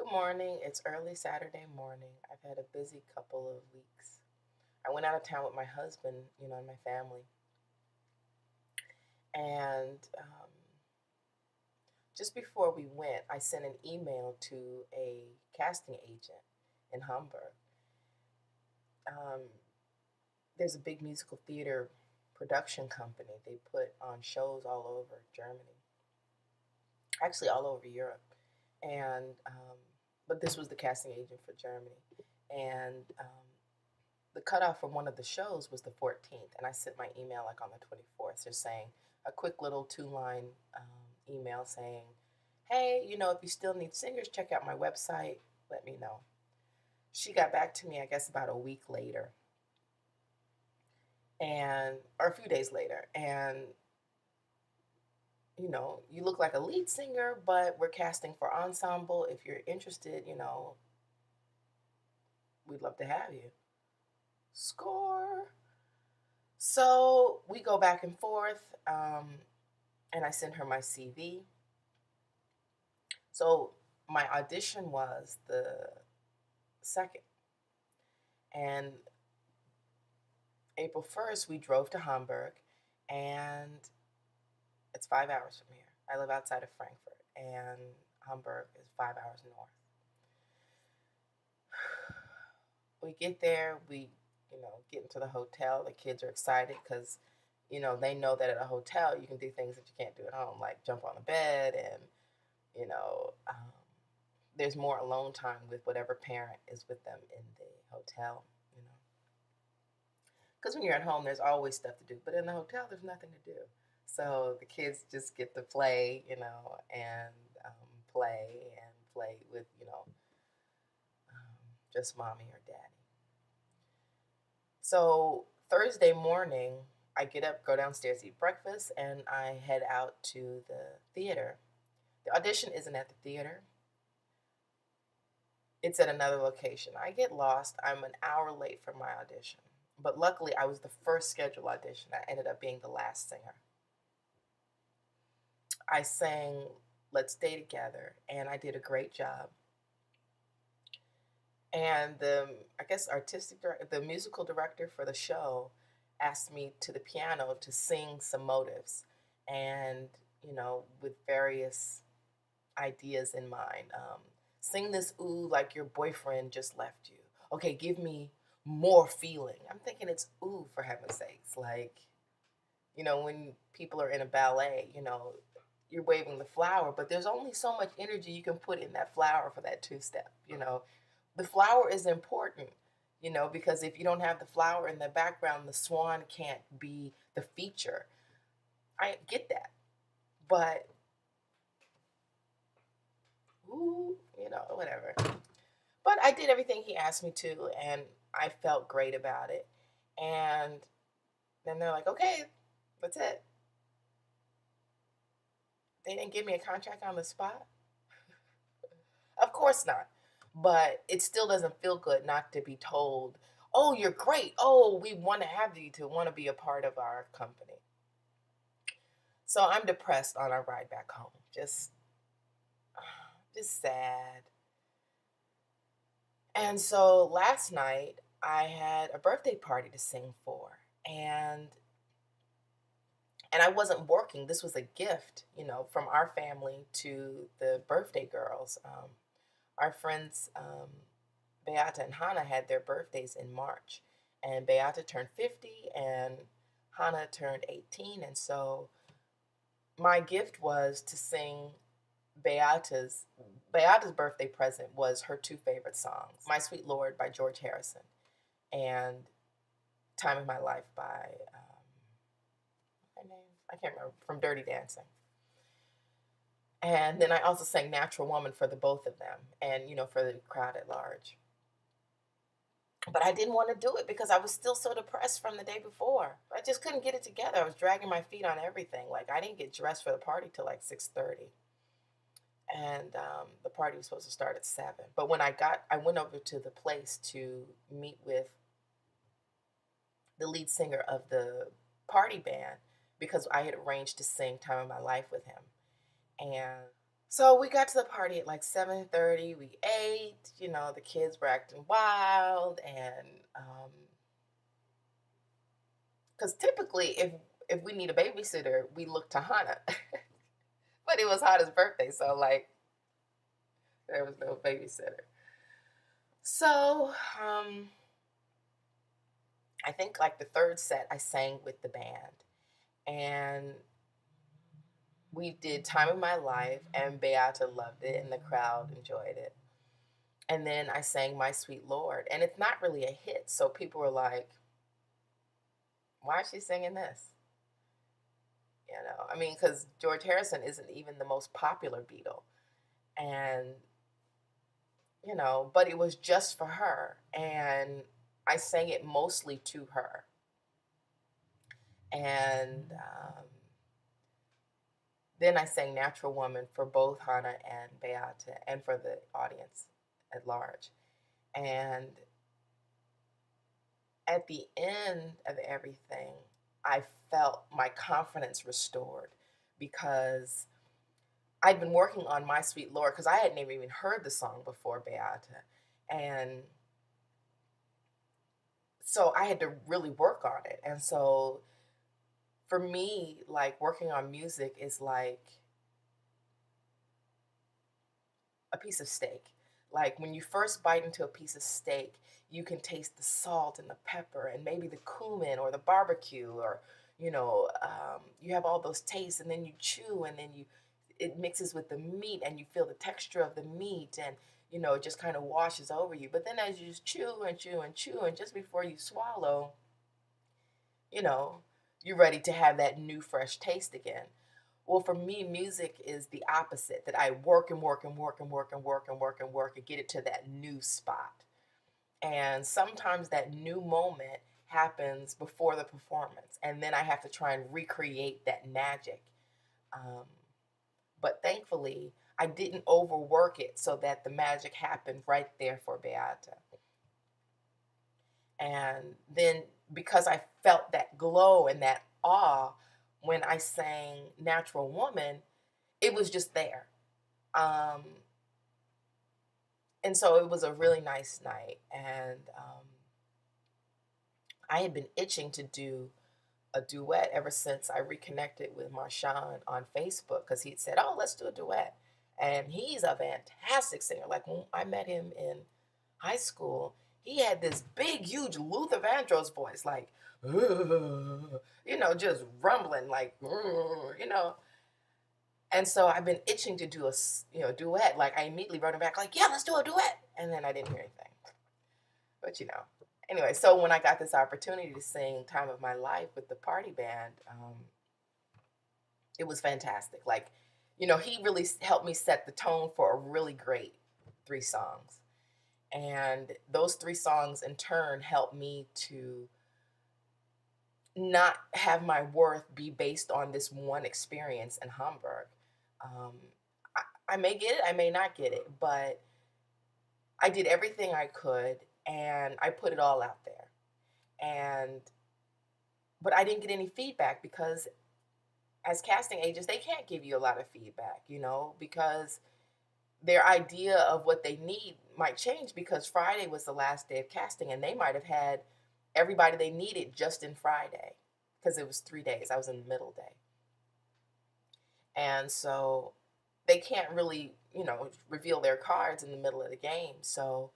Good morning. It's early Saturday morning. I've had a busy couple of weeks. I went out of town with my husband, and my family. And just before we went, I sent an email to a casting agent in Hamburg. Um, there's a big musical theater production company. They put on shows all over Germany, actually all over Europe. And but this was the casting agent for Germany, and the cutoff from one of the shows was the 14th, and I sent my email like on the 24th, just saying a quick little two-line email saying, "Hey, if you still need singers, check out my website. Let me know." She got back to me, I guess, about a week later, or a few days later, and you look like a lead singer, but we're casting for ensemble. If you're interested, we'd love to have you. Score. So we go back and forth, and I send her my CV. So my audition was the 2nd. And April 1st, we drove to Hamburg, and it's 5 hours from here. I live outside of Frankfurt, and Hamburg is 5 hours north. We get there, we, get into the hotel. The kids are excited because, they know that at a hotel you can do things that you can't do at home, like jump on the bed and, you know, um, there's more alone time with whatever parent is with them in the hotel, you know. Because when you're at home, there's always stuff to do, but in the hotel, there's nothing to do. So the kids just get to play, and play with, just mommy or daddy. So Thursday morning, I get up, go downstairs, eat breakfast, and I head out to the theater. The audition isn't at the theater. It's at another location. I get lost. I'm an hour late for my audition. But luckily, I was the first scheduled audition. I ended up being the last singer. I sang Let's Stay Together, and I did a great job. And I guess, the musical director for the show asked me to the piano to sing some motives, and, with various ideas in mind. Sing this ooh like your boyfriend just left you. Okay, give me more feeling. I'm thinking it's ooh, for heaven's sakes. Like, when people are in a ballet, you're waving the flower, but there's only so much energy you can put in that flower for that two-step. The flower is important, because if you don't have the flower in the background, the swan can't be the feature. I get that. But, ooh, whatever. But I did everything he asked me to, and I felt great about it. And then they're like, okay, that's it. They didn't give me a contract on the spot. Of course not. But it still doesn't feel good not to be told, oh, you're great. Oh, we want to have you to want to be a part of our company. So I'm depressed on our ride back home. Just sad. And so last night I had a birthday party to sing for, and I wasn't working. This was a gift, from our family to the birthday girls. Our friends Beata and Hannah had their birthdays in March, and Beata turned 50 and Hannah turned 18, and so my gift was to sing Beata's birthday present was her two favorite songs, My Sweet Lord by George Harrison and Time of My Life by, my name? I can't remember, from Dirty Dancing. And then I also sang Natural Woman for the both of them and, for the crowd at large. But I didn't want to do it because I was still so depressed from the day before. I just couldn't get it together. I was dragging my feet on everything. Like, I didn't get dressed for the party till like 6:30. And the party was supposed to start at 7. But when I went over to the place to meet with the lead singer of the party band because I had arranged to sing Time of My Life with him. And So we got to the party at like 7:30. We ate, the kids were acting wild, and because typically if we need a babysitter, we look to Hannah. But it was Hannah's birthday, so like there was no babysitter. So I think like the third set I sang with the band, and we did Time of My Life, and Beata loved it, and the crowd enjoyed it. And then I sang My Sweet Lord, and it's not really a hit, so people were like, why is she singing this? I mean, because George Harrison isn't even the most popular Beatle. And, but it was just for her. And I sang it mostly to her. And then I sang Natural Woman for both Hannah and Beata and for the audience at large. And at the end of everything, I felt my confidence restored because I'd been working on My Sweet Lord because I hadn't even heard the song before Beata. And so I had to really work on it. And so for me, like working on music is like a piece of steak. Like when you first bite into a piece of steak, you can taste the salt and the pepper and maybe the cumin or the barbecue, or you have all those tastes, and then you chew, and then it mixes with the meat, and you feel the texture of the meat, and it just kind of washes over you. But then as you just chew and chew and chew, and just before you swallow, you know you're ready to have that new fresh taste again. Well, for me, music is the opposite, that I work and work and work and work and work and work and work and get it to that new spot. And sometimes that new moment happens before the performance, and then I have to try and recreate that magic. Um, but thankfully, I didn't overwork it so that the magic happened right there for Beata. And then because I felt that glow and that awe when I sang Natural Woman, it was just there. Um, and so it was a really nice night. And I had been itching to do a duet ever since I reconnected with Marshawn on Facebook, because he'd said, "Oh, let's do a duet." And he's a fantastic singer. Like when I met him in high school, he had this big, huge Luther Vandross voice, like, just rumbling, like, And so I've been itching to do a, duet. Like I immediately wrote him back, like, "Yeah, let's do a duet." And then I didn't hear anything. But anyway, so when I got this opportunity to sing Time of My Life with the party band, it was fantastic. Like, he really helped me set the tone for a really great 3 songs. And those 3 songs in turn helped me to not have my worth be based on this one experience in Hamburg. Um, I may get it, I may not get it, but I did everything I could, and I put it all out there. But I didn't get any feedback because as casting agents, they can't give you a lot of feedback, because their idea of what they need might change, because Friday was the last day of casting, and they might have had everybody they needed just in Friday, because it was 3 days. I was in the middle day. And so they can't really, reveal their cards in the middle of the game. So,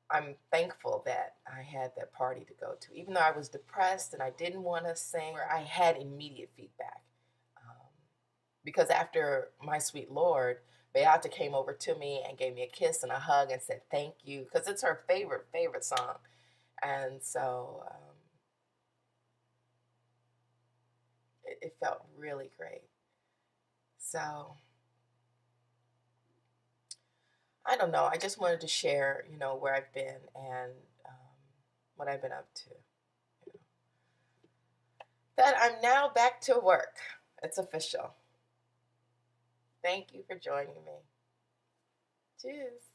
I'm thankful that I had that party to go to. Even though I was depressed and I didn't want to sing, I had immediate feedback. Because after My Sweet Lord, Beata came over to me and gave me a kiss and a hug and said thank you, because it's her favorite song. And so it felt really great. So I don't know. I just wanted to share, where I've been and what I've been up to. That I'm now back to work. It's official. Thank you for joining me. Cheers.